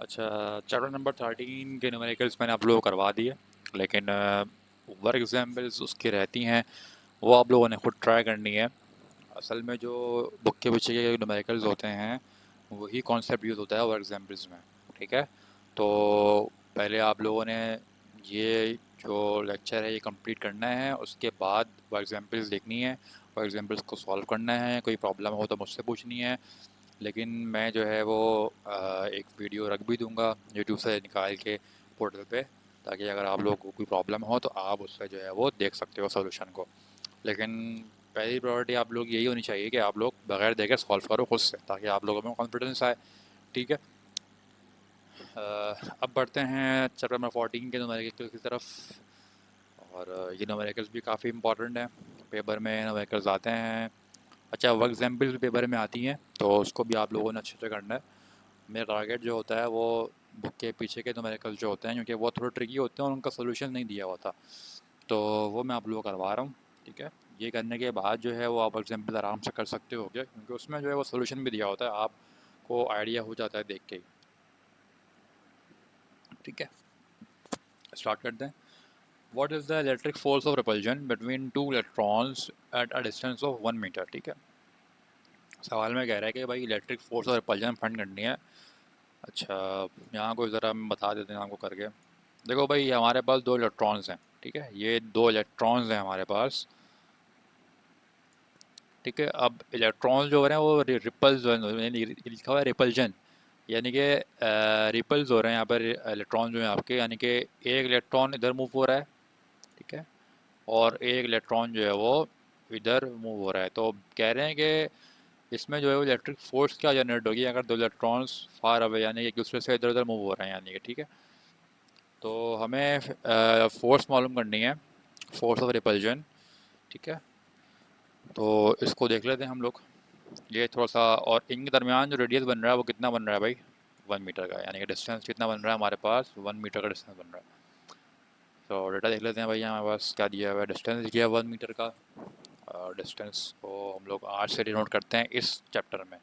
अच्छा, chapter number 13 के numericals मैंने आप लोगों को करवा दिए, लेकिन वर्क एग्जाम्पल्स उसकी रहती हैं, वो आप लोगों ने खुद ट्राई करनी है। असल में जो बुक के पीछे के न्यूमेरिकल्स होते हैं वही कॉन्सेप्ट यूज़ होता है वर्क एग्जाम्पल्स में। ठीक है, तो पहले आप लोगों ने ये जो लेक्चर है ये कंप्लीट करना है, उसके बाद वर्क एग्जाम्पल्स देखनी है, वर्क एग्जाम्पल्स को सॉल्व करना है। कोई प्रॉब्लम हो तो मुझसे पूछनी है, लेकिन मैं जो है वो एक वीडियो रख भी दूंगा यूट्यूब से निकाल के पोर्टल पे, ताकि अगर आप लोग को कोई प्रॉब्लम हो तो आप उससे जो है वो देख सकते हो सोल्यूशन को। लेकिन पहली प्रायोरिटी आप लोग यही होनी चाहिए कि आप लोग बगैर देखे सॉल्व करो खुद से, ताकि आप लोगों में कॉन्फिडेंस आए। ठीक है, अब बढ़ते हैं चैप्टर नंबर 14 के न्यूमेरिकल की तरफ। और ये न्यूमेरिकल्स भी काफ़ी इंपॉर्टेंट हैं, पेपर में न्यूमेरिकल्स आते हैं। अच्छा, वर्क एग्जाम्पल्स भी पेपर में आती हैं, तो उसको भी आप लोगों ने अच्छे से करना है। मेरा टारगेट जो होता है वो बुक के पीछे के न्यूमेरिकल्स जो होते हैं, क्योंकि वो थोड़े ट्रिकी होते हैं और उनका सोल्यूशन नहीं दिया हुआ था, तो वो मैं आप लोगों को करवा रहा हूँ। ठीक है, ये करने के बाद जो है वो आप एग्जाम्पल आराम से कर सकते हो क्या, क्योंकि उसमें जो है वो सोल्यूशन भी दिया होता है, आपको आइडिया हो जाता है देख के ही। ठीक है, स्टार्ट करते हैं। What is the electric force of repulsion between two electrons at a distance of 1 metre. ठीक है, सवाल में कह रहा है कि भाई इलेक्ट्रिक फोर्स और रिपल्जन फाइंड करनी है। अच्छा, यहाँ को ज़रा हम बता देते हैं आपको करके। देखो भाई, हमारे पास दो इलेक्ट्रॉन्स हैं। ठीक है, ये दो इलेक्ट्रॉन्स हैं हमारे पास। ठीक है, अब इलेक्ट्रॉन्स जो हो रहे हैं वो रिपल्स लिखा हुआ है रिपल्जन, यानी कि रिपल्स हो रहे हैं यहाँ पर इलेक्ट्रॉन जो हैं आपके, यानी कि एक इलेक्ट्रॉन इधर मूव हो रहा है। ठीक है, और एक इलेक्ट्रॉन जो है वो इधर मूव हो रहा है। तो कह रहे हैं कि इसमें जो है वो इलेक्ट्रिक फोर्स क्या जनरेट होगी अगर दो इलेक्ट्रॉन्स फार अवे, यानी कि एक दूसरे से इधर उधर मूव हो रहे हैं, यानी कि। ठीक है, तो हमें फोर्स मालूम करनी है, फोर्स ऑफ रिपल्जन। ठीक है, तो इसको देख लेते हैं हम लोग। ये थोड़ा सा, और इनके दरमियान जो रेडियस बन रहा है वो कितना बन रहा है भाई, 1 मीटर का, यानी कि डिस्टेंस कितना बन रहा है हमारे पास, 1 मीटर का डिस्टेंस बन रहा है। तो डेटा देख लेते हैं भाई, हमारे पास क्या दिया हुआ है, डिस्टेंस दिया है 1 मीटर का। डिस्टेंस को हम लोग आर से डिनोट करते हैं इस चैप्टर में।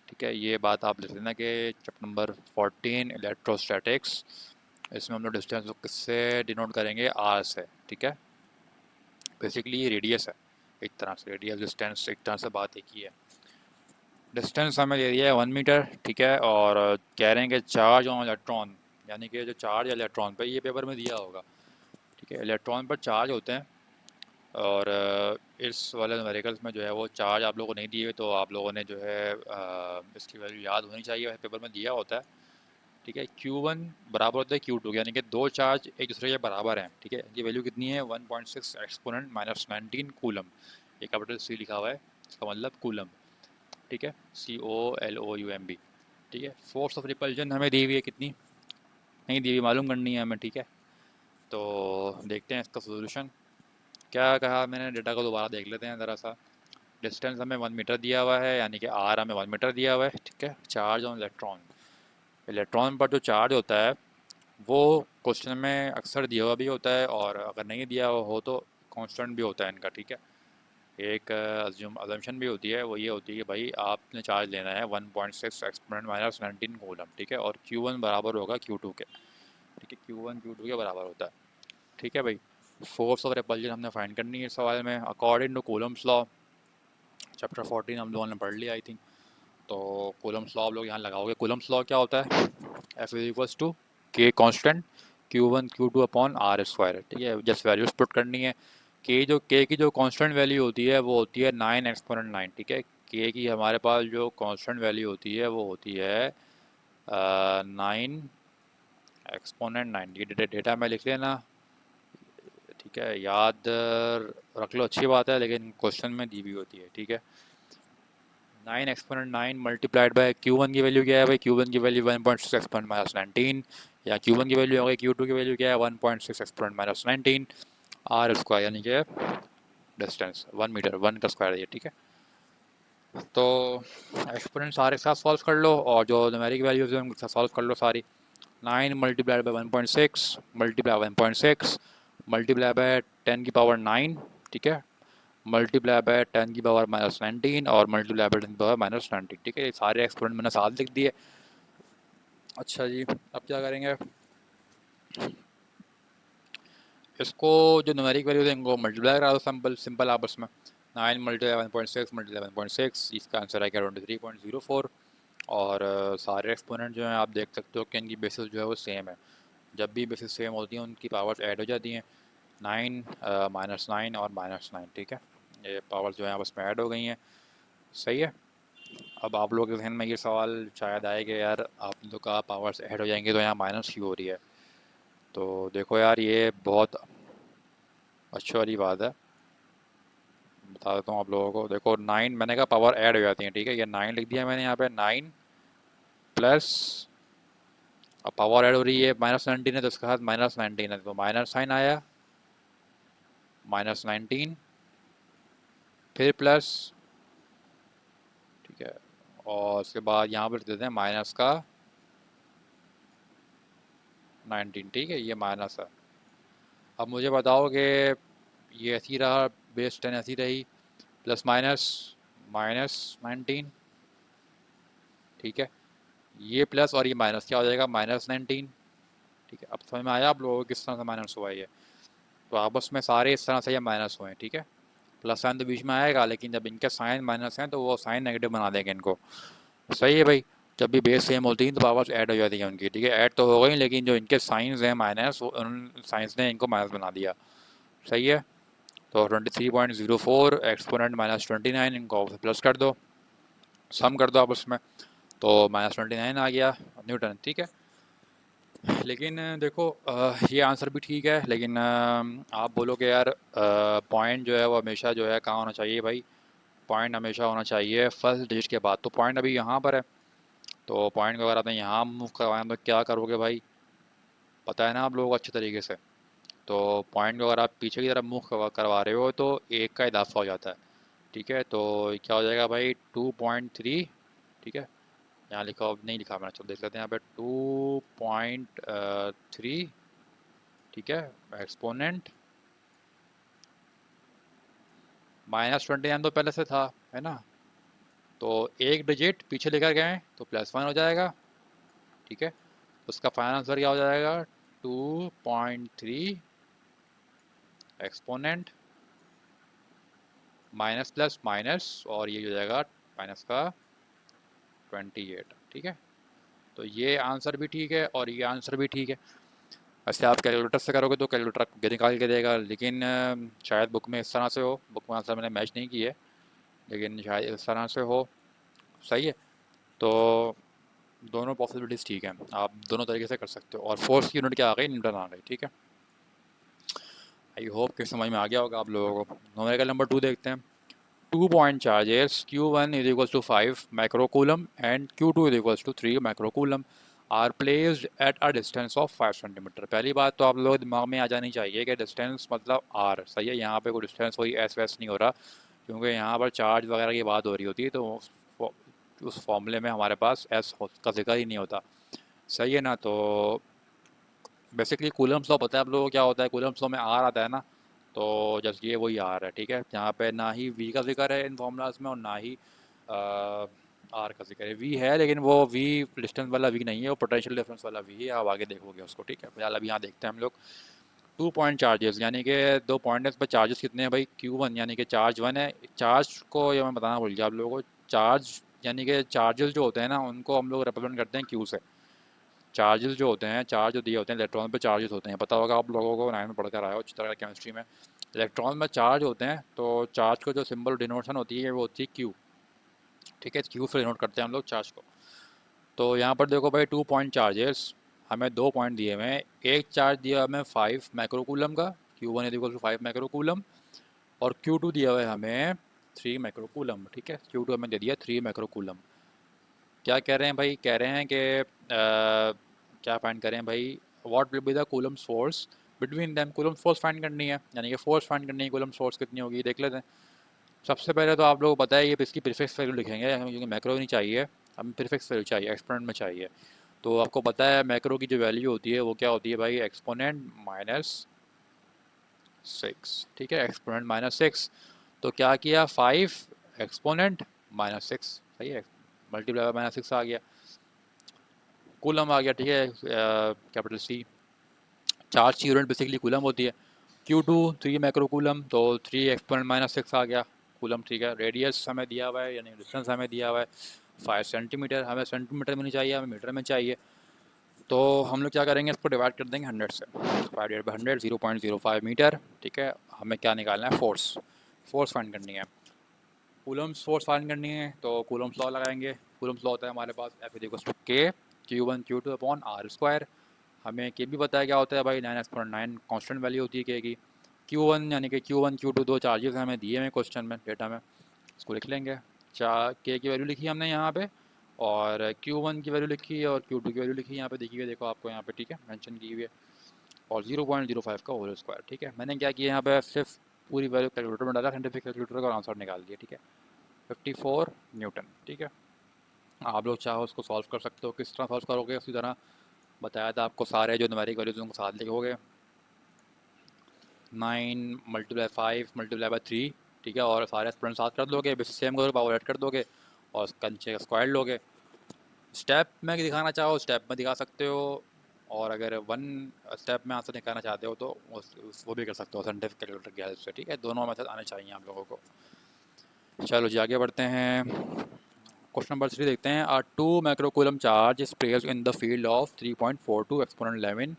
ठीक है, ये बात आप लिख लेना कि चैप्टर नंबर 14 इलेक्ट्रोस्टैटिक्स, इसमें हम लोग डिस्टेंस को किससे डिनोट करेंगे, आर से। ठीक है, बेसिकली ये रेडियस है, एक तरह से रेडियस डिस्टेंस एक तरह से बात एक ही है। डिस्टेंस हमें दे दिया है 1 मीटर। ठीक है, और कह रहे हैं कि चार्ज ऑन इलेक्ट्रॉन, यानी कि जो चार्ज है इलेक्ट्रॉन पे, ये पेपर में दिया होगा। ठीक है, इलेक्ट्रॉन पर चार्ज होते हैं, और इस वाले न्यूमेरिकल्स में जो है वो चार्ज आप लोगों को नहीं दिए हुए, तो आप लोगों ने जो है इसकी वैल्यू याद होनी चाहिए, वैसे पेपर में दिया होता है। ठीक है, Q1 बराबर होता है Q2, यानी कि दो चार्ज एक दूसरे के बराबर हैं। ठीक है, इनकी वैल्यू कितनी है, 1.6 एक्सपोनेंट माइनस 19 कूलम। ये कैपिटल C लिखा हुआ है, इसका मतलब कूलम। ठीक है, COLOUMB। ठीक है, फोर्स ऑफ रिपल्जन हमें दी हुई है कितनी, नहीं दी हुई, मालूम करनी है हमें। ठीक है, तो देखते हैं इसका सोल्यूशन। क्या कहा मैंने, डेटा को दोबारा देख लेते हैं ज़रा सा। डिस्टेंस हमें 1 मीटर दिया हुआ है, यानी कि आर हमें 1 मीटर दिया हुआ है। ठीक है, चार्ज ऑन इलेक्ट्रॉन, इलेक्ट्रॉन पर जो चार्ज होता है वो क्वेश्चन में अक्सर दिया हुआ भी होता है, और अगर नहीं दिया हुआ हो तो कांस्टेंट भी होता है इनका। ठीक है, एक अजम्पशन भी होती है, वो ये होती है कि भाई आपने चार्ज लेना है 1.6 एक्सपोनेंट माइनस 19 कूलम। ठीक है, और Q1 बराबर होगा Q2 के। ठीक है, Q1 Q2 के बराबर होता है। ठीक है भाई, फोर्स ऑफ रिपल्जन हमने फाइंड करनी है इस सवाल में according to Coulomb's law. Chapter 14 हम लोगों ने पढ़ लिया आई थिंक। तो कूलम्स लॉ आप लोग यहाँ लगाओगे। कूलम्स लॉ क्या होता है, F is equals to K constant Q1 Q2 upon R square. ठीक है, जस्ट वैल्यूज पुट करनी है। के की जो कांस्टेंट वैल्यू होती है वो होती है 9 एक्सपोनेंट 9। ठीक है, के की हमारे पास जो कांस्टेंट वैल्यू होती है वो होती है 9 एक्सपोनेंट 9। ये डेटा में लिख लेना। ठीक है, याद रख लो, अच्छी बात है, लेकिन क्वेश्चन में दी हुई होती है। ठीक है, 9 एक्सपोनेंट 9 मल्टीप्लाइड बाय Q1 की वैल्यू क्या है भाई, Q1 की वैल्यू 1.6 एक्सपोनेंट माइनस 19, या Q1 की वैल्यू हो गई, Q2 की वैल्यू क्या है 1.6 एक्सपोनेंट माइनस 19 आर स्क्वायर, यानी कि डिस्टेंस 1 मीटर, 1 का स्क्वायर है। ठीक है, तो एक्सपोनेंट सारे के साथ सॉल्व कर लो, और जो न्यूमेरिक वैल्यूज है उनके साथ सॉल्व कर लो सारी। 9 multiplied by 1.6 multiply 1.6 multiply by 10 की पावर 9। ठीक है, मल्टीप्लाई बाय 10 की पावर माइनस 19 और मल्टीप्लाई बाय 10 की पावर माइनस 19। ठीक है, ये सारे एक्सपोनेंट मैंने साथ लिख दिए। अच्छा जी, अब क्या करेंगे, इसको जो न्यूमेरिक वैल्यूज हैं इनको मल्टीप्लाई करा दो सिंपल सिंपल आपस में। 9 मल्टीप्लाई 1.6 मल्टीप्लाई 1.6, इसका आंसर आएगा 23.04। और सारे एक्सपोनेंट जो हैं आप देख सकते हो कि इनकी बेसिस जो है वो सेम है। जब भी बेसिस सेम होती हैं उनकी पावर्स ऐड हो जाती हैं। 9 -9 और -9, ठीक है, ये पावर्स जो हैं आपस में ऐड हो गई हैं। सही है। अब आप लोगों के जहन में ये सवाल शायद आए कि यार आपने तो कहा पावर्स ऐड हो जाएंगे तो यहाँ माइनस क्यों हो रही है। तो देखो यार, ये बहुत अच्छी वाली बात है, बता देता हूँ आप लोगों को। देखो 9 मैंने कहा पावर ऐड हो जाती है, ठीक है, ये 9 लिख दिया मैंने यहाँ पे। 9 प्लस, अब पावर ऐड हो रही है, -19 है तो इसके साथ -19 है तो माइनस साइन आया, -19, फिर प्लस, ठीक है, और उसके बाद यहाँ पर देते हैं माइनस का 19, ठीक है, ये माइनस है। अब मुझे बताओ कि ये ऐसी रहा, बेस 10 ऐसी रही, प्लस माइनस -19, ठीक है, ये प्लस और ये माइनस क्या हो जाएगा, -19, ठीक है। अब समझ में आया आप लोगों को किस तरह से माइनस हुआ है ये। तो आपस में सारे इस तरह से ये माइनस हुए हैं, ठीक है। प्लस साइन तो बीच में आएगा, लेकिन जब इनके साइन माइनस हैं तो वो साइन नेगेटिव बना देंगे इनको। सही है भाई। जब भी बेस सेम होती है तो पावर्स ऐड हो जाती है उनकी, ठीक है, ऐड तो हो गई, लेकिन जो इनके साइंस हैं माइनस, उन साइंस ने इनको माइनस बना दिया। सही है। तो 23.04 एक्सपोनेंट -29, इनको प्लस कर दो, सम कर दो आपस में, तो -29 आ गया न्यूटन, ठीक है। लेकिन देखो ये आंसर भी ठीक है, लेकिन आप बोलोगे यार पॉइंट जो है वो हमेशा जो है कहाँ होना चाहिए भाई, पॉइंट हमेशा होना चाहिए फर्स्ट डिजिट के बाद। तो पॉइंट अभी यहाँ पर है, तो पॉइंट को अगर आपने यहाँ मूव करवाना तो क्या करोगे भाई, पता है ना आप लोगों को अच्छे तरीके से। तो पॉइंट को अगर आप पीछे की तरफ मूव करवा रहे हो तो एक का इजाफा हो जाता है, ठीक है। तो क्या हो जाएगा भाई, 2.3, ठीक है, यहाँ लिखा नहीं लिखा मैंने, चलो देख लेते हैं यहाँ पे 2.3, ठीक है, एक्सपोनेंट -29 तो पहले से था, है ना, तो एक डिजिट पीछे लेकर गए तो +1 हो जाएगा, ठीक है। उसका फाइनल आंसर क्या हो जाएगा, 2.3 एक्सपोनेंट माइनस प्लस माइनस, और ये हो जाएगा माइनस का 28, ठीक है। तो ये आंसर भी ठीक है और ये आंसर भी ठीक है। वैसे आप कैलकुलेटर से करोगे तो कैलकुलेटर निकाल के देगा, लेकिन शायद बुक में इस तरह से हो, बुक में आंसर मैंने मैच नहीं किए, लेकिन शायद इस तरह से हो। सही है। तो दोनों पॉसिबिलिटीज़ ठीक हैं, आप दोनों तरीके से कर सकते हो। और फोर्स की यूनिट क्या आ गई, न्यूटन आ गई, ठीक है। आई होप कि समझ में आ गया होगा आप लोगों को। न्यूमेरिकल नंबर 2 देखते हैं। 2 point charges Q1 is equals to 5 microcoulomb and Q2 is equals to 3 microcoulomb are placed at a distance of 5 centimetre. पहली बात तो आप लोग दिमाग में आ जानी चाहिए कि डिस्टेंस मतलब आर। सही है, यहाँ पे कोई डिस्टेंस कोई एस वैस नहीं हो रहा, क्योंकि यहाँ पर चार्ज वगैरह की बात हो रही होती है, तो उस फॉर्मूले में हमारे पास एस का जिक्र ही नहीं होता। सही है ना। तो बेसिकली कूलम्स लॉ पता है आप लोगों को क्या होता है, कूलम्स लॉ में आर आता है ना, तो जस्ट ये वही आर है, ठीक है। यहाँ पे ना ही वी का जिक्र है इन फॉर्मूलाज में और ना ही आर का जिक्र है। वी है लेकिन वो वी डिस्टेंस वाला वी नहीं है, वो पोटेंशियल डिफरेंस वाला वी है, आप आगे देखोगे उसको, ठीक है। फिलहाल अभी यहाँ देखते हैं हम लोग। 2 पॉइंट चार्जेस यानी कि 2 पॉइंट है, इस पर चार्जेस कितने हैं भाई, Q1 यानी कि चार्ज 1 है। चार्ज को ये मैं बताना भूल गया आप लोगों को, चार्ज यानी कि चार्जेस जो होते हैं ना उनको हम लोग रिप्रेजेंट करते हैं Q से। चार्जेस जो होते हैं, चार्ज जो दिए होते हैं इलेक्ट्रॉन पे चार्जेस होते हैं, पता होगा आप लोगों को, 9 में पढ़ कर आया हो अच्छी तरह केमिस्ट्री में। इलेक्ट्रॉन में चार्ज होते हैं, तो चार्ज को जो सिंबल डिनोशन होती है वो होती है क्यू, ठीक है। क्यू से डिनोट करते हैं हम लोग चार्ज को। तो यहाँ पर देखो भाई 2 पॉइंट चार्जेस, हमें 2 पॉइंट दिए हुए हैं। एक चार्ज दिया हमें 5 माइक्रोकूलम का, Q1 is equal to 5 microcoulomb, और Q2 दिया हुआ है हमें 3 माइक्रोकूलम, ठीक है। Q2 हमें दे दिया 3 माइक्रोकूलम। क्या कह रहे हैं भाई, कह रहे हैं कि क्या फाइंड करें भाई, what will be the Coulomb's force between them. Coulomb's force find करनी है, यानी कि फोर्स फाइंड करनी है, कूलम्स फोर्स कितनी होगी देख लेते हैं। सबसे पहले तो आप लोगों को पता है ये इसकी प्रीफिक्स वैल्यू लिखेंगे, हमें क्योंकि मैक्रो नहीं चाहिए, हमें प्रीफिक्स वैल्यू चाहिए, एक्सपोनेंट में चाहिए। तो आपको पता है मैक्रो की जो वैल्यू होती है वो क्या होती है भाई, एक्सपोनेंट -6, ठीक है, एक्सपोनेंट -6। तो क्या किया, 5 एक्सपोनेंट -6, सही है, मल्टीप्लाई बाय -6 आ गया। कूलम आ गया, ठीक है, कैपिटल सी। चार्ज की यूनिट बेसिकली कूलम होती है। Q2 3 माइक्रो कूलम, तो 3 एक्सपोनेंट माइनस 6 आ गया कूलम, ठीक है। रेडियस हमें दिया हुआ है, यानी डिस्टेंस हमें दिया हुआ है 5 सेंटीमीटर, हमें सेंटीमीटर में नहीं चाहिए, हमें मीटर में चाहिए। तो हम लोग क्या करेंगे, इसको डिवाइड कर देंगे 100 से। 5/100 0.05 मीटर, ठीक है। हमें क्या निकालना है, फोर्स, फोर्स फाइंड करनी है, कूलम्स फोर्स फाइंड करनी है। तो कूलम्स लॉ लगाएंगे। कूलम्स लॉ होता है हमारे पास F=K Q1 Q2 upon R square. हमें के भी बताया क्या होता है भाई, 9 कांस्टेंट वैल्यू होती है के की। Q1 यानी कि Q1 Q2 दो चार्जेस हमें दिए हैं क्वेश्चन में, डेटा में, इसको लिख लेंगे। के की वैल्यू लिखी हमने यहाँ पे, और Q1 की वैल्यू लिखी और Q2 की वैल्यू लिखी यहाँ पे, देखी हुई देखो आपको यहाँ पे, ठीक है, मेंशन की हुई है, और 0.05 का होल स्क्वायर, ठीक है। मैंने क्या किया यहाँ पे, सिर्फ पूरी वैल्यू कैलकुलेटर में डाला, साइंटिफिक कैलकुलेटर का आंसर निकाल दिया, ठीक है, 54 न्यूटन, ठीक है। आप लोग चाहो उसको सॉल्व कर सकते हो, किस तरह सॉल्व करोगे, उसी तरह बताया था आपको, सारे जो न्यूमेरिक वैल्यूज उनको साथ लिखोगे, 9 × 5 × 3, ठीक है, और सारे एक्सपोनेंट साथ कर दोगे, बेस सेम करोगे, पावर ऐड कर दोगे, और उसका नीचे का स्क्वायर लोगे। स्टेप में दिखाना चाहो स्टेप में दिखा सकते हो, और अगर वन स्टेप में आंसर दिखाना चाहते हो तो वो भी कर सकते हो साइंटिफिक कैलकुलेटर की हेल्प से, ठीक है। दोनों मेथड आने चाहिए आप लोगों को। चलो जी आगे बढ़ते हैं, क्वेश्चन नंबर 3 देखते हैं। 2 microcoulomb charge is placed in the field of 3.42 exponent 11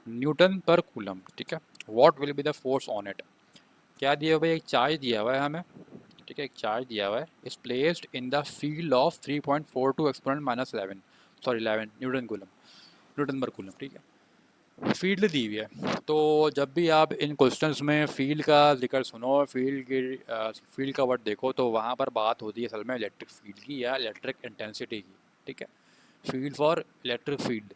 Newton पर कूलम, ठीक है। What will be the force on it. क्या दिया हुआ है भाई, एक चार्ज दिया हुआ है हमें, ठीक है, एक चार्ज दिया हुआ है, is placed in the field of 3.42 exponent minus 11, sorry 11 Newton coulomb, Newton पर कूलम, ठीक है। फील्ड दी हुई है, तो जब भी आप इन क्वेश्चंस में फील्ड का जिक्र सुनो, फील्ड का वर्ड देखो, तो वहाँ पर बात होती है असल में इलेक्ट्रिक फील्ड की या इलेक्ट्रिक इंटेंसिटी की, ठीक है। फील्ड फॉर इलेक्ट्रिक फील्ड,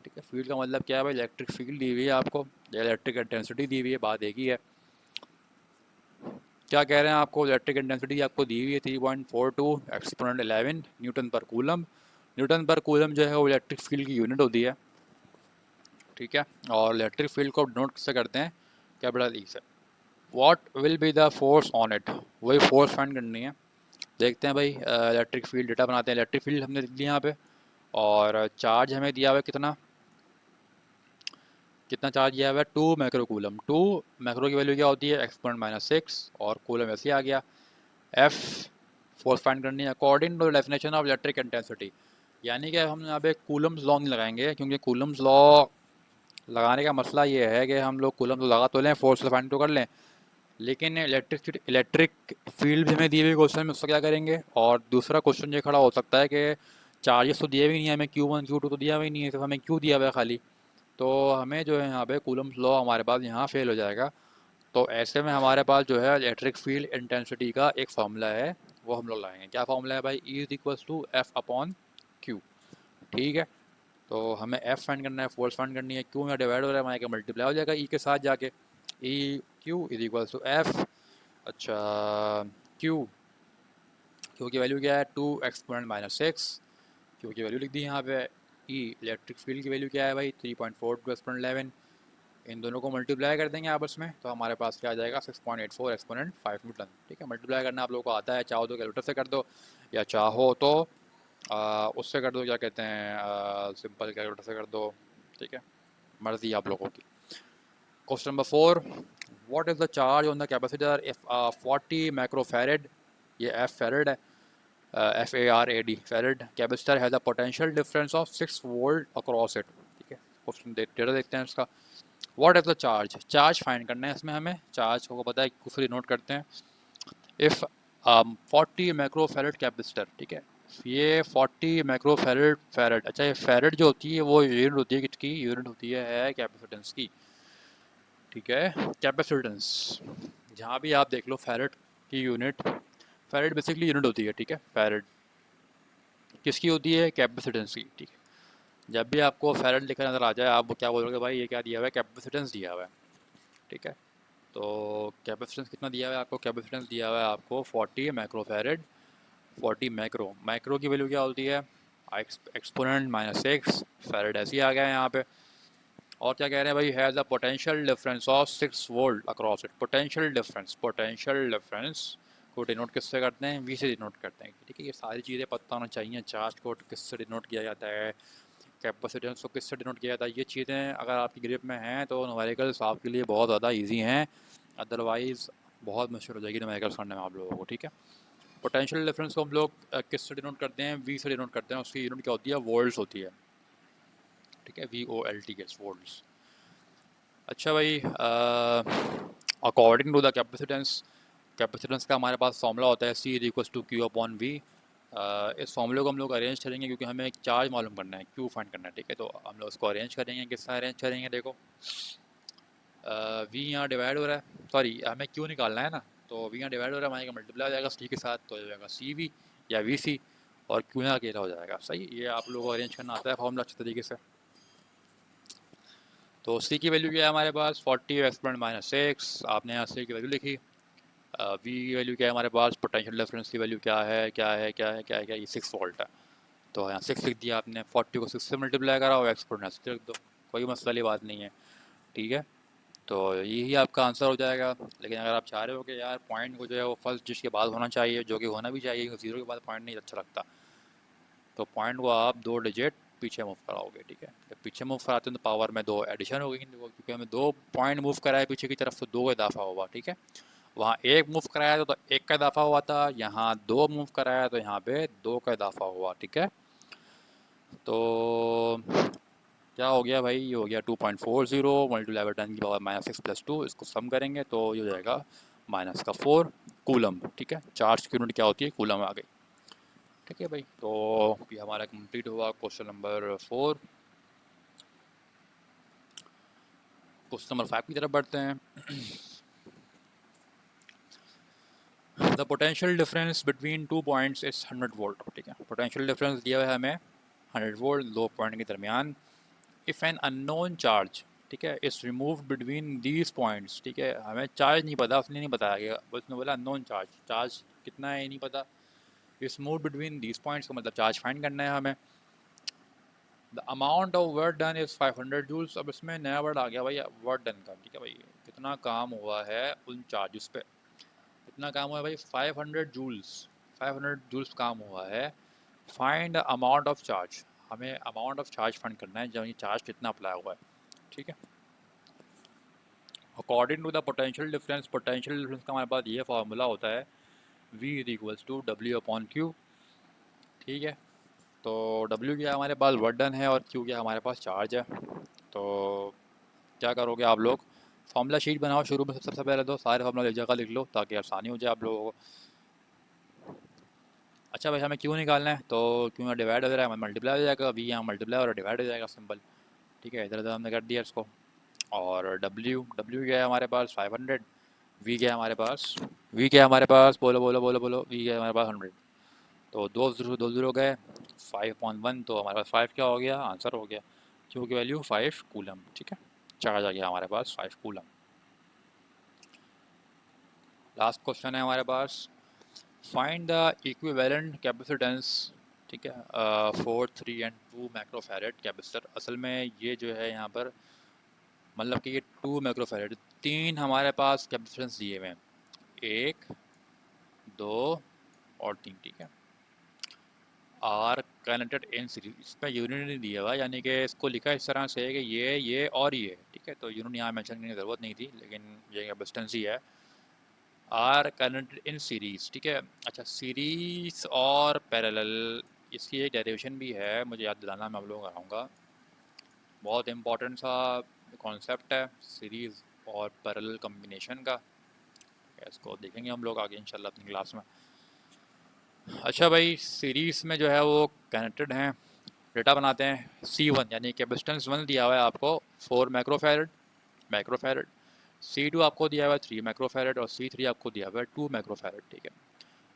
ठीक है। फील्ड का मतलब क्या है भाई, इलेक्ट्रिक फील्ड दी हुई है आपको, या इलेक्ट्रिक इंटेंसिटी दी हुई है, बात एक ही है। क्या कह रहे हैं आपको, इलेक्ट्रिक इंटेंसिटी आपको दी हुई है 3.42 एक्सपोनेंट 11 न्यूटन पर कूलम। न्यूटन पर कूलम जो है वो इलेक्ट्रिक फील्ड की यूनिट होती है, ठीक है। और इलेक्ट्रिक फील्ड को नोट किससे करते हैं, कैपिटल ई से। What will be the force on it, वही फोर्स फाइंड करनी है। देखते हैं भाई, इलेक्ट्रिक फील्ड डेटा बनाते हैं। इलेक्ट्रिक फील्ड हमने लिख लिया यहाँ पे, और चार्ज हमें दिया हुआ है कितना, कितना चार्ज दिया हुआ है, 2 माइक्रो कूलम। 2 माइक्रो की वैल्यू क्या होती है, एक्सपोनेंट माइनस 6, और कूलम ऐसे आ गया। एफ फोर्स फाइंड करनी है according to definition of electric intensity, यानी कि हम यहाँ पे कूलम्स लॉ नहीं लगाएंगे, क्योंकि कूलम्स लॉ लगाने का मसला ये है कि हम लोग कूलम्स लगा तो लें, फोर्स फाइंड तो कर लें, लेकिन इलेक्ट्रिक फील्ड हमें दिए हुए क्वेश्चन में उसका क्या करेंगे। और दूसरा क्वेश्चन ये खड़ा हो सकता है कि चार्जेस तो दिए भी नहीं है हमें, Q1 Q2 तो दिया हुआ ही नहीं है, तो हमें क्यों दिया हुआ है खाली। तो हमें जो है यहाँ पे कूलम्स लॉ हमारे पास यहाँ फेल हो जाएगा। तो ऐसे में हमारे पास जो है इलेक्ट्रिक फील्ड इंटेंसिटी का एक फार्मूला है, वो हम लोग लाएंगे। क्या फार्मूला है भाई, E=F/Q, ठीक है। तो हमें F फाइंड करना है, फोर्स फाइंड करनी है, क्यू में डिवाइड हो रहा है हमारे का मल्टीप्लाई हो जाएगा E के साथ जाके, E=Q अच्छा Q, क्यू की वैल्यू क्या है, 2 एक्सपोनेंट माइनस 6, क्यू की वैल्यू लिख दी यहाँ पे। E इलेक्ट्रिक फील्ड की वैल्यू क्या है भाई, 3.42 एक्सपोनेंट 11, इन दोनों को मल्टीप्लाई कर देंगे आपस में, तो हमारे पास क्या आ जाएगा, 6.84 एक्सपोनेंट 5 न्यूटन, ठीक है। मल्टीप्लाई करना आप लोगों को आता है, चाहो तो कैलकुलेटर से कर दो, या चाहो तो उससे कर दो, क्या कहते हैं, सिंपल कैलकुलेटर से कर दो, ठीक है, मर्जी आप लोगों की। Question number 4, what is the charge on the capacitor if 40 microfarad, ये एफ फेरड है, FARAD farad capacitor has a potential difference of 6 volt across it, ठीक है। क्वेश्चन डेटा देखते हैं इसका। What is the charge, charge find करना है इसमें हमें, चार्ज को पता है, कुछ नोट करते हैं। इफ़ 40 माइक्रोफैरड कैपेसिटर, ठीक है, ये 40 माइक्रोफैरड फेरड, अच्छा ये फेरड जो होती है वो यूनिट होती है किसकी, यूनिट होती है कैपेसिटेंस की, ठीक है। कैपेसिटेंस जहाँ भी आप देख लो फेरड की यूनिट, फेरड बेसिकली यूनिट होती है, ठीक है। फेरड किसकी होती है, कैपेसिटेंस की, ठीक है। जब भी आपको फेरड लिखा नज़र आ जाए, आप क्या बोलोगे भाई, ये क्या दिया हुआ है, कैपेसिटेंस दिया हुआ है, ठीक है। तो कैपेसिटेंस कितना दिया हुआ है आपको, कैपेसिटेंस दिया हुआ है आपको 40 माइक्रोफैरड। 40 माइक्रो, माइक्रो की वैल्यू क्या होती है, एक्सपोनेंट माइनस 6, फेरड ऐसे ही आ गया है यहाँ पे। और क्या कह रहे हैं भाई, has a potential difference of 6 volt across it. Potential difference, potential difference को डिनोट किससे करते हैं, वी से डिनोट करते हैं, ठीक है। ये सारी चीज़ें पता होना चाहिए, चार्ज को किससे डिनोट किया जाता है, कैपेसिटेंस को किससे डिनोट किया जाता है, ये चीज़ें अगर आपकी ग्रिप में हैं तो न्यूमेरिकल्स आपके लिए बहुत ज़्यादा इजी हैं, अदरवाइज़ बहुत मुश्किल हो जाएगी न्यूमेरिकल्स करने में आप लोगों को, ठीक है। पोटेंशियल डिफरेंस को हम लोग किससे डिनोट करते हैं, वी से डिनोट करते हैं, उसकी यूनिट क्या होती है, वोल्ट्स होती है, ठीक है, VOLTS, वोल्ट्स। अच्छा भाई, according to the capacitance, capacitance का हमारे पास फॉर्मूला होता है C=Q/V। इस फॉर्मूले को हम लोग अरेंज करेंगे क्योंकि हमें एक चार्ज मालूम करना है, Q फाइंड करना है, ठीक है। तो हम लोग उसको अरेंज करेंगे, किससे अरेंज करेंगे, देखो V यहाँ डिवाइड हो रहा है, सॉरी हमें Q निकालना है ना, तो V यहाँ डिवाइड हो रहा है, हमारे मल्टीप्लाई हो जाएगा C के साथ, तो हो जाएगा CV या VC, और Q यहाँ अकेला हो जाएगा। सही, ये आप लोगों को अरेंज करना आता है फॉर्मूला अच्छे तरीके से। तो C की वैल्यू क्या है हमारे पास, 40 एक्सपोनेंट -6, आपने यहाँ C की वैल्यू लिखी। V की वैल्यू क्या है हमारे पास, पोटेंशियल डिफरेंस की वैल्यू क्या है, क्या है, क्या है, क्या है, क्या है, ये 6 वोल्ट है, तो यहाँ 6 लिख दिया आपने, 40 को 6 से मल्टीप्लाई करा और एक्सपोनेंट से लिख दो, कोई मसला वाली बात नहीं है, ठीक है। तो यही आपका आंसर हो जाएगा। लेकिन अगर आप चाह रहे हो कि यार पॉइंट को जो है वो फर्स्ट डिजिट के बाद होना चाहिए, जो कि होना भी चाहिए, क्योंकि 0 के बाद पॉइंट नहीं अच्छा लगता, तो पॉइंट को आप 2 डिजिट पीछे मूव कराओगे, ठीक है। जब पीछे मूव कराते हैं तो पावर में 2 एडिशन होगी, क्योंकि हमें 2 पॉइंट मूव कराया पीछे की तरफ, तो 2 का इजाफा हुआ, ठीक है। वहाँ 1 मूव कराया तो 1 का इजाफा हुआ था, यहाँ 2 मूव कराया तो यहाँ पे 2 का इजाफा हुआ, ठीक है। तो क्या हो गया भाई, ये हो गया 2.40 मल्टीप्लाई बाय 10 की पावर -6+2, इसको सम करेंगे तो ये हो जाएगा -4 कूलम, ठीक है। चार्ज की यूनिट क्या होती है, कूलम आ गई, ठीक है भाई। तो ये हमारा कंप्लीट हुआ क्वेश्चन नंबर 4। क्वेश्चन नंबर 5 की तरफ बढ़ते हैं। The potential difference between 2 points is 100 volt, ठीक है। पोटेंशियल डिफरेंस दिया हुआ है हमें 100 वोल्ट, 2 पॉइंट के दरमियान। इफ़ एन अननोन चार्ज, ठीक है, इस रिमूव बिटवीन दीज पॉइंट्स, ठीक है, हमें चार्ज नहीं पता, उसने नहीं बताया गया, उसने बोला अननोन चार्ज, चार्ज कितना है ये नहीं पता। इस मूव बिटवीन दीज पॉइंट्स का मतलब चार्ज फाइंड करना है हमें। The amount of work done is 500 joules. अब इसमें नया वर्ड आ गया भाई, वर्क डन का, ठीक है भाई, कितना काम हुआ है उन चार्जेस पे, कितना काम हुआ है भाई, 500 जूल्स, 500 जूल्स काम हुआ है। फाइंड अमाउंट ऑफ चार्ज, हमें अमाउंट ऑफ चार्ज फाइंड करना है, जब ये चार्ज कितना अप्लाई हुआ है, ठीक है। According to the potential difference, potential difference का हमारे पास ये फार्मूला होता है V=W/Q, ठीक है। तो W क्या हमारे पास वर्क डन है और Q क्या हमारे पास चार्ज है। तो क्या करोगे आप लोग, फार्मूला शीट बनाओ शुरू में, सबसे पहले तो सारे फार्मूला एक जगह लिख लो ताकि आसानी हो जाए आप लोगों को। अच्छा भाई, हमें Q निकालना है, तो Q यहाँ डिवाइड हो जाएगा, मल्टीप्लाई हो जाएगा, V यहाँ मल्टीप्लाई और डिवाइड हो जाएगा, सिंपल, ठीक है। इधर उधर हमने कर दिया इसको। और W क्या है हमारे पास 500, V क्या है हमारे पास, V क्या है हमारे पास, बोलो बोलो बोलो बोलो, V क्या है हमारे पास 100, तो 2 0 गए, 5/1, तो हमारे पास 5 क्या हो गया, आंसर हो गया। Q की वैल्यू 5 कूलम, ठीक है, चार्ज आ गया हमारे पास 5 कूलम। लास्ट क्वेश्चन है हमारे पास, फाइंड द इक्विवेलेंट कैपेसिटेंस, ठीक है, 4, 3 एंड 2 माइक्रोफैरड कैपेसिटर। असल में ये जो है यहाँ पर मतलब कि ये 2 माइक्रोफैरड, 3 हमारे पास कैपेसिटेंस दिए हुए हैं, 1, 2 और 3, ठीक है। आर कनेक्टेड इन सीरीज, इसमें यूनिट नहीं दिया हुआ, यानी कि इसको लिखा इस तरह से है कि ये और ये, ठीक है। तो यूनिट यहाँ मेंशन करने की ज़रूरत नहीं थी, लेकिन ये कैपेसिटेंस ही है। आर कनेक्टेड इन सीरीज, ठीक है। अच्छा, सीरीज और पैरेलल, इसकी एक डेरिवेशन भी है, मुझे याद दिलाना, मैं आप लोगों को कराऊँगा, बहुत इंपॉर्टेंट सा कॉन्सेप्ट है सीरीज़ और पैरेलल कम्बिनेशन का, इसको देखेंगे हम लोग आगे इंशाल्लाह अपनी क्लास में। अच्छा भाई, सीरीज़ में जो है वो कनेक्टेड हैं, डेटा बनाते हैं, C1 यानी कैपेसिटेंस 1 दिया हुआ है आपको 4 माइक्रोफैरड, C2 आपको दिया हुआ है 3 माइक्रोफैरड और C3 आपको दिया हुआ है 2 माइक्रोफैरड, ठीक है।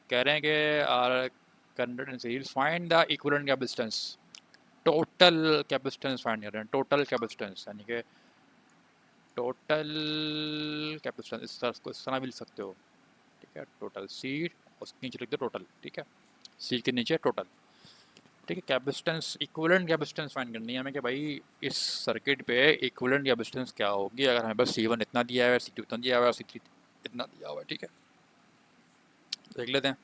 कह रहे हैं कि are connected in series, find the equivalent capacitance, total capacitance find कर रहे हैं, टोटल कैपेसिटेंस यानी कि टोटल कैपेसिटेंस, इस तरह भी लिख सकते हो, ठीक है। टोटल C, उसके नीचे लिख दो टोटल, ठीक है, C के नीचे टोटल, ठीक है। कैपेसिटेंस, इक्विवेलेंट कैपेसिटेंस फाइंड करनी है हमें कि भाई इस सर्किट पे इक्विवेलेंट कैपेसिटेंस क्या होगी, अगर हमें बस C1 इतना दिया है, C2 इतना दिया हुआ है, C3 इतना दिया हुआ है, ठीक है। देख लेते हैं।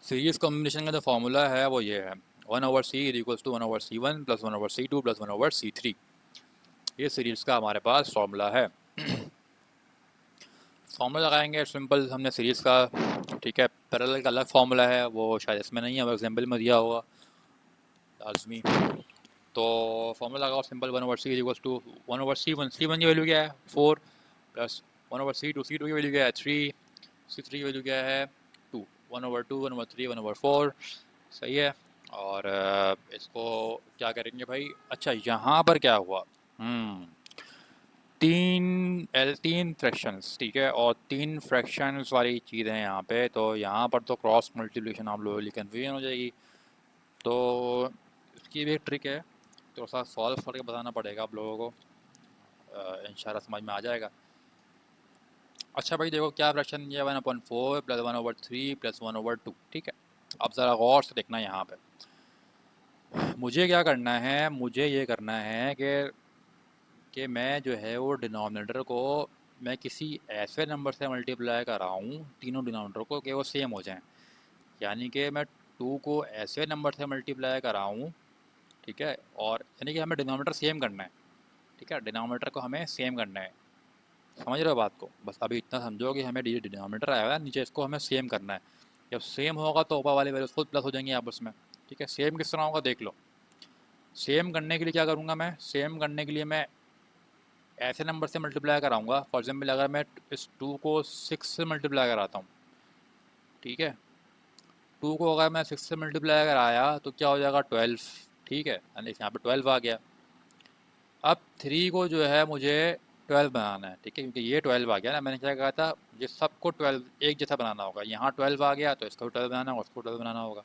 सीरीज कॉम्बिनेशन का जो फार्मूला है वो ये है, 1/c is equals to 1/c1 plus 1/c2 plus 1/c3। ये सीरीज़ का हमारे पास फॉर्मूला है। फॉर्मूला लगाएंगे सिंपल हमने सीरीज़ का, ठीक है। पैरेलल का अलग फॉर्मूला है, वो शायद इसमें नहीं है, वो एग्जाम्पल में दिया होगा लाजमी। तो फॉर्मूला लगाओ simple, 1/c is equals to 1/c1, c1 की वैल्यू क्या है 4, प्लस 1/c2, c2 की वैल्यू क्या है 3, c3 की वैल्यू क्या है 2, 1/2, 1/3, 1/4, सही है। और इसको क्या करेंगे भाई, अच्छा यहाँ पर क्या हुआ, तीन फ्रैक्शंस, ठीक है, और तीन फ्रैक्शंस वाली चीज़ें हैं यहाँ पे, तो यहाँ पर तो क्रॉस मल्टीप्लिकेशन आप लोगों के लिए कन्फ्यूजन हो जाएगी। तो इसकी भी एक ट्रिक है, तो सा सॉल्व करके बताना पड़ेगा आप लोगों को, इंशाल्लाह समझ में आ जाएगा। अच्छा भाई देखो क्या फ्रैक्शन ये 1/4 प्लस 1/3 प्लस 1/2, ठीक है। अब ज़रा गौर से देखना यहाँ पे, मुझे क्या करना है, मुझे ये करना है कि मैं जो है वो डिनोमिनेटर को मैं किसी ऐसे नंबर से मल्टीप्लाई कर रहा हूँ, तीनों डिनोमिनेटर को, कि वो सेम हो जाएं। यानी कि मैं 2 को ऐसे नंबर से मल्टीप्लाई कर रहा हूँ, ठीक है, और यानी कि हमें डिनोमिनेटर सेम करना है, ठीक है, डिनोमिनेटर को हमें सेम करना है। समझ रहे हो बात को, बस अभी इतना समझो कि हमें डिनोमिनेटर आया हुआ है नीचे, इसको हमें सेम करना है। जब सेम होगा तो ऊपर वाली वैल्यूज खुद प्लस हो जाएंगी आपस में, ठीक है। सेम किस तरह होगा देख लो। सेम करने के लिए क्या करूँगा मैं, सेम करने के लिए मैं ऐसे नंबर से मल्टीप्लाई कराऊंगा। फॉर एग्जाम्पल अगर मैं इस 2 को 6 से मल्टीप्लाई कराता हूँ, ठीक है, 2 को अगर मैं 6 से मल्टीप्लाई कराया तो क्या हो जाएगा 12, ठीक है, यानी यहाँ पे 12 आ गया। अब 3 को जो है मुझे 12 बनाना है, ठीक है, क्योंकि ये 12 आ गया ना, मैंने क्या कहा था, ये सबको 12 एक जैसा बनाना होगा। यहाँ 12 आ गया तो इसको 12 बनाना होगा, उसको 12 बनाना होगा,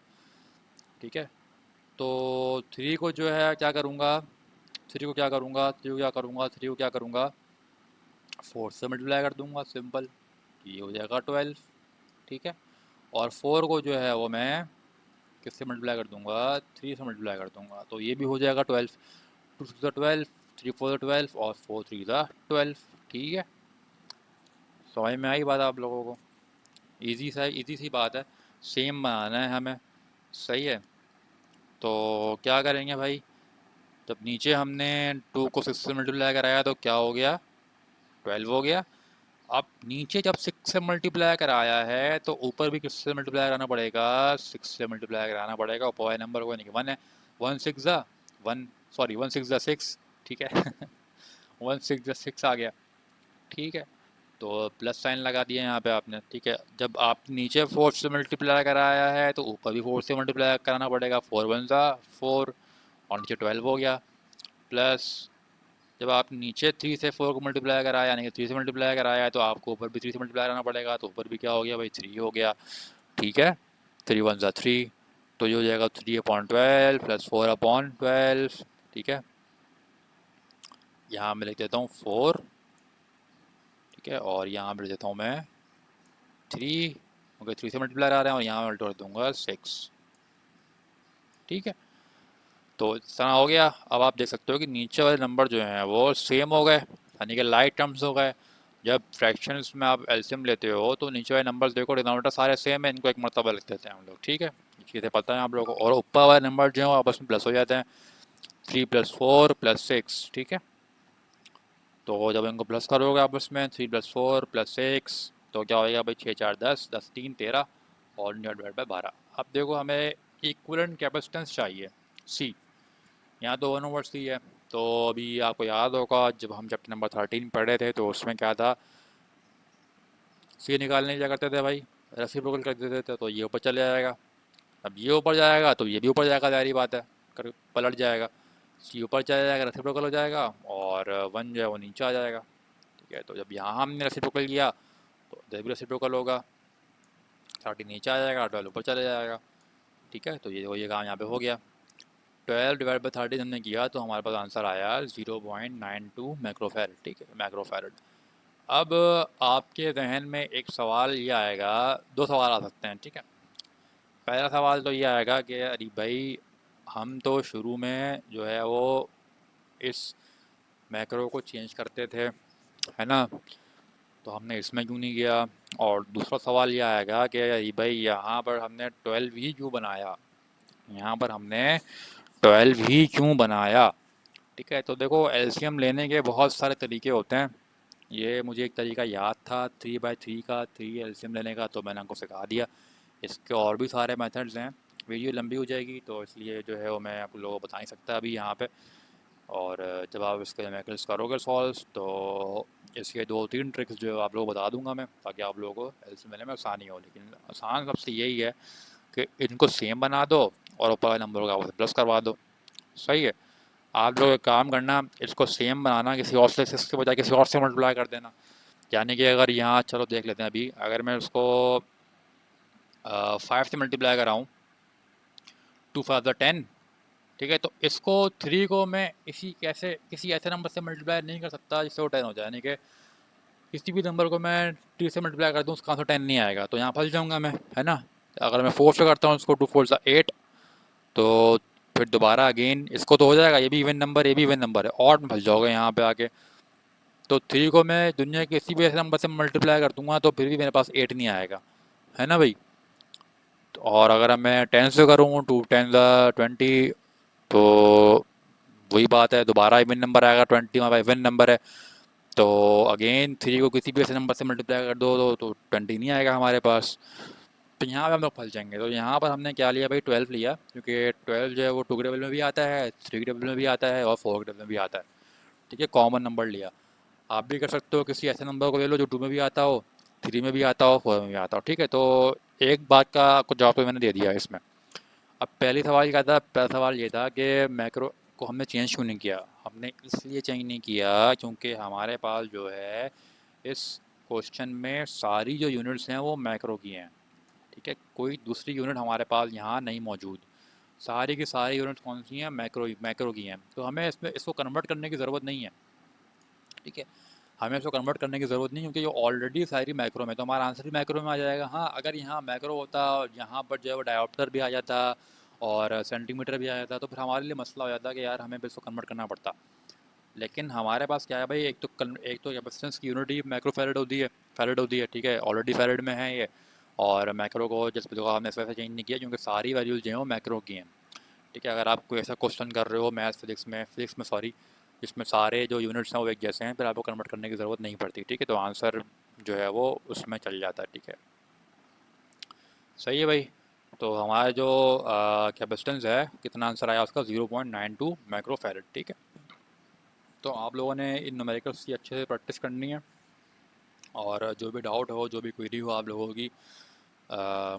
ठीक है। तो 3 को जो है क्या करूँगा, 3 को क्या करूँगा, 3 को क्या करूँगा, 3 को क्या करूँगा, 4 से मल्टीप्लाई कर दूँगा सिंपल, ये हो जाएगा 12, ठीक है। और 4 को जो है वो मैं किससे मल्टीप्लाई कर दूंगा, 3 से मल्टीप्लाई कर दूंगा, तो ये भी हो जाएगा 12, 2 6 12, 3 4 12 और 4 3 12, ठीक है। समझ में आई बात आप लोगों को, इजी सी बात है, सेम बनाना है हमें, सही है। तो क्या करेंगे भाई, जब नीचे हमने 2 को 6 से मल्टीप्लाई कराया तो क्या हो गया 12 हो गया। अब नीचे जब 6 से मल्टीप्लाई कराया है तो ऊपर भी किससे मल्टीप्लाई कराना पड़ेगा, 6 से मल्टीप्लाई कराना पड़ेगा, ऊपर वाले नंबर को, यानी कि 1 है, 1 6 ज़ा 1, सॉरी 1 6 ज़ा 6, ठीक है 1 6 ज़ा 6 आ गया, ठीक है। तो प्लस साइन लगा दिया यहाँ पे आपने, ठीक है। जब आप नीचे 4 से मल्टीप्लाई कराया है तो ऊपर भी 4 से मल्टीप्लाई कराना पड़ेगा, 4 1 ज़ा 4 और नीचे 12 हो गया, प्लस जब आप नीचे 3 से 4 को मल्टीप्लाई कराया, यानी कि 3 से मल्टीप्लाई कराया है, तो आपको ऊपर भी 3 से मल्टीप्लाई करना पड़ेगा, तो ऊपर भी क्या हो गया भाई 3 हो गया, ठीक है। 3 1 ज़ा 3, तो ये हो जाएगा 3/12 प्लस 4/12, ठीक है। यहाँ मैं लिख देता हूँ 4, ठीक है, और यहाँ पर लिख देता हूँ मैं 3, क्योंकि 3 से मल्टीप्लाई करा रहे हैं, और यहाँ मैं मल्टीप्लाई दूंगा 6, ठीक है। तो इस तरह हो गया। अब आप देख सकते हो कि नीचे वाले नंबर जो हैं वो सेम हो गए, यानी कि लाइक टर्म्स हो गए। जब फ्रैक्शंस में आप एलसीएम लेते हो तो नीचे वाले नंबर्स देखो, डिनोमिनेटर सारे सेम है, इनको एक मरतबा लिख देते हैं हम लोग, ठीक है, चीज़ें पता है आप लोगों को। और ऊपर वाले नंबर जो हैं आपस में प्लस हो जाते हैं, 3 + 4 + 6, ठीक है। तो जब इनको प्लस करोगे आपस में 3 + 4 + 6, तो क्या होगा भाई 6 4 10, 10 3 13 और डिवाइड बाय 12। अब देखो हमें इक्विवेलेंट कैपेसिटेंस चाहिए सी, यहाँ तो 1/c है। तो अभी आपको याद होगा जब हम चैप्टर नंबर 13 पढ़े थे तो उसमें क्या था, सी निकालने क्या करते थे भाई, रेसिप्रोकल कर देते थे, तो ये ऊपर चले जाएगा। अब ये ऊपर जाएगा तो ये भी ऊपर जाएगा, जारी बात है, कर पलट जाएगा, सी ऊपर चला जाएगा, रेसिप्रोकल हो जाएगा, और 1 जो है वो नीचे आ जाएगा, ठीक है। तो जब यहाँ हमने रेसिप्रोकल किया तो इधर भी रेसिप्रोकल होगा, 30 नीचे आ जाएगा, 12 ऊपर चले जाएगा, ठीक है। तो ये काम यहाँ पे हो गया। 12 डिवाइड बाई 30 हमने किया तो हमारे पास आंसर आया 0.92 माइक्रोफैरड, ठीक है, माइक्रोफैरड। अब आपके जहन में एक सवाल ये आएगा, दो सवाल आ सकते हैं, ठीक है। पहला सवाल तो ये आएगा कि अरे भाई हम तो शुरू में जो है वो इस मैक्रो को चेंज करते थे, है ना, तो हमने इसमें क्यों नहीं किया। और दूसरा सवाल ये आएगा कि अरे भाई यहाँ पर हमने 12 ही क्यों बनाया, यहाँ पर हमने 12 ही क्यों बनाया, ठीक है। तो देखो एलसीएम लेने के बहुत सारे तरीके होते हैं। ये मुझे एक तरीका याद था 3/3 का, 3 एलसीएम लेने का, तो मैंने आपको सिखा दिया। इसके और भी सारे मेथड्स हैं, वीडियो लंबी हो जाएगी तो इसलिए जो है वो मैं आप लोगों को बता नहीं सकता अभी यहाँ पे। और जब आप इसके न्यूमेरिकल्स करोगे सॉल्व तो इसके 2-3 ट्रिक्स जो आप लोगों को बता दूंगा मैं, ताकि आप लोगों को एलसीएम लेने में आसानी हो। लेकिन आसान सबसे यही है कि इनको सेम बना दो और ऊपर वाले नंबर को प्लस करवा दो, सही है। आप लोग एक काम करना, इसको सेम बनाना, किसी और से इसके बजाय किसी और से मल्टीप्लाई कर देना। यानी कि अगर यहाँ चलो देख लेते हैं अभी, अगर मैं उसको 5 से मल्टीप्लाई कराऊँ, 2 5 10, ठीक है। तो इसको 3 को मैं किसी ऐसे नंबर से मल्टीप्लाई नहीं कर सकता जिससे वो 10 हो जाए। यानी कि किसी भी नंबर को मैं 3 से मल्टीप्लाई कर दूँ उसका आंसर 10 नहीं आएगा, तो यहाँ फंस जाऊँगा मैं, है ना। अगर मैं 4 से करता हूँ उसको, 2 4 8, तो फिर दोबारा अगेन इसको तो हो जाएगा, ये भी इवन नंबर, ये भी इवन नंबर है, और में फंस जाओगे यहाँ पे आके। तो 3 को मैं दुनिया के किसी भी ऐसे नंबर से मल्टीप्लाई कर दूंगा तो फिर भी मेरे पास 8 नहीं आएगा, है ना भाई। और अगर मैं 10 से करूँ, 2 10 20, तो वही बात है, दोबारा इवन नंबर आएगा, 20 हमारा इवन नंबर है। तो अगेन 3 को किसी भी ऐसे नंबर से मल्टीप्लाई कर दो तो 20 नहीं आएगा हमारे पास। तो यहाँ पे हम लोग फंस जाएंगे। तो यहाँ पर हमने क्या लिया भाई, 12 लिया, क्योंकि 12 जो है वो 2 के टेबल में भी आता है, 3 के टेबल में भी आता है और 4 के टेबल में भी आता है, ठीक है। कॉमन नंबर लिया। आप भी कर सकते हो, किसी ऐसे नंबर को ले लो जो 2 में भी आता हो, 3 में भी आता हो, 4 में भी आता हो, ठीक है। तो एक बात का कुछ जवाब तो मैंने दे दिया इसमें। अब पहली सवाल क्या था, पहला सवाल ये था कि मैक्रो को हमने चेंज क्यों नहीं किया। हमने इसलिए चेंज नहीं किया क्योंकि हमारे पास जो है इस क्वेश्चन में सारी जो यूनिट्स हैं वो मैक्रो की हैं, ठीक है। कोई दूसरी यूनिट हमारे पास यहाँ नहीं मौजूद। सारी की सारी यूनिट्स कौन सी हैं, मैक्रो मैक्रो की हैं। तो हमें इसमें इसको कन्वर्ट करने की ज़रूरत नहीं है, ठीक है। हमें इसको कन्वर्ट करने की ज़रूरत नहीं, क्योंकि ये ऑलरेडी सारी मैक्रो में, तो हमारा आंसर भी मैक्रो में आ जाएगा। हाँ, अगर यहाँ मैक्रो होता और यहाँ पर जो है वो डायोप्टर भी आ जाता और सेंटीमीटर भी आ जाता तो फिर हमारे लिए मसला हो जाता कि यार हमें इसको कन्वर्ट करना पड़ता। लेकिन हमारे पास क्या है भाई, एक तो कैपेसिटेंस की यूनिट ही माइक्रो फैरड होती है, फैरड होती है, ठीक है। ऑलरेडी फैरड में है ये। और मैक्रो को जिस जगह हमने इस वजह से चेंज नहीं किया क्योंकि सारी वैल्यूज जो हैं वो मैक्रो की हैं, ठीक है। अगर आप कोई ऐसा क्वेश्चन कर रहे हो मैथ्स फिजिक्स में सॉरी, जिसमें सारे जो यूनिट्स हैं वो एक जैसे हैं, फिर आपको कन्वर्ट करने की ज़रूरत नहीं पड़ती, ठीक है। तो आंसर जो है वो उसमें चल जाता है, ठीक है। सही है भाई। तो हमारा जो कैपेसिटेंस है, कितना आंसर आया उसका, 0.92 माइक्रो फैरड, ठीक है। तो आप लोगों ने इन न्यूमेरिकल्स की अच्छे से प्रैक्टिस करनी है, और जो भी डाउट हो, जो भी क्वेरी हो आप लोगों की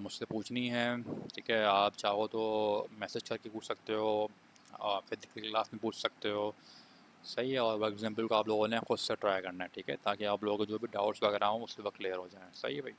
मुझसे पूछनी है, ठीक है। आप चाहो तो मैसेज करके पूछ सकते हो, फिजिक्स की क्लास में पूछ सकते हो, सही है। और वर्क एग्जाम्पल को आप लोगों ने खुद से ट्राई करना है, ठीक है, ताकि आप लोगों को जो भी डाउट्स वगैरह हों उससे वक्त क्लियर हो जाए, सही है भाई।